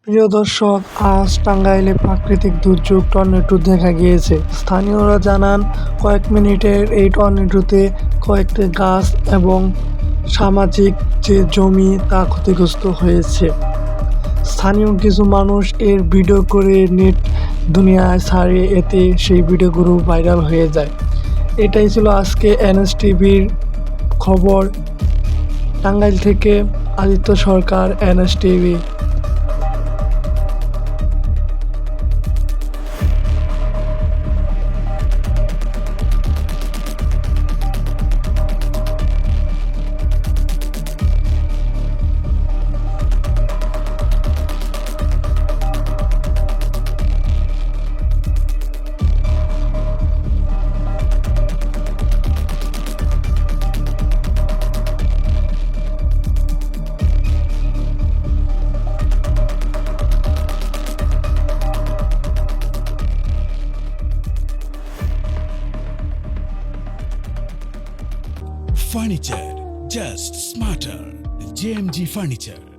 প্রিয় দর্শক, আজ টাঙ্গাইলে প্রাকৃতিক দুর্যোগ টর্নেডো দেখা গিয়েছে। স্থানীয়রা জানান, কয়েক মিনিটের এই টর্নেডোতে কয়েকটি গাছ এবং সামাজিক যে জমি তা ক্ষতিগ্রস্ত হয়েছে। স্থানীয় কিছু মানুষ এর ভিডিও করে নেট দুনিয়ায় ছাড়িয়ে, এতে সেই ভিডিওগুলো ভাইরাল হয়ে যায়। এটাই ছিল আজকে এনএসটিভির খবর। টাঙ্গাইল থেকে আদিত্য সরকার, এনএসটিভি। Furniture just smarter. JMG Furniture.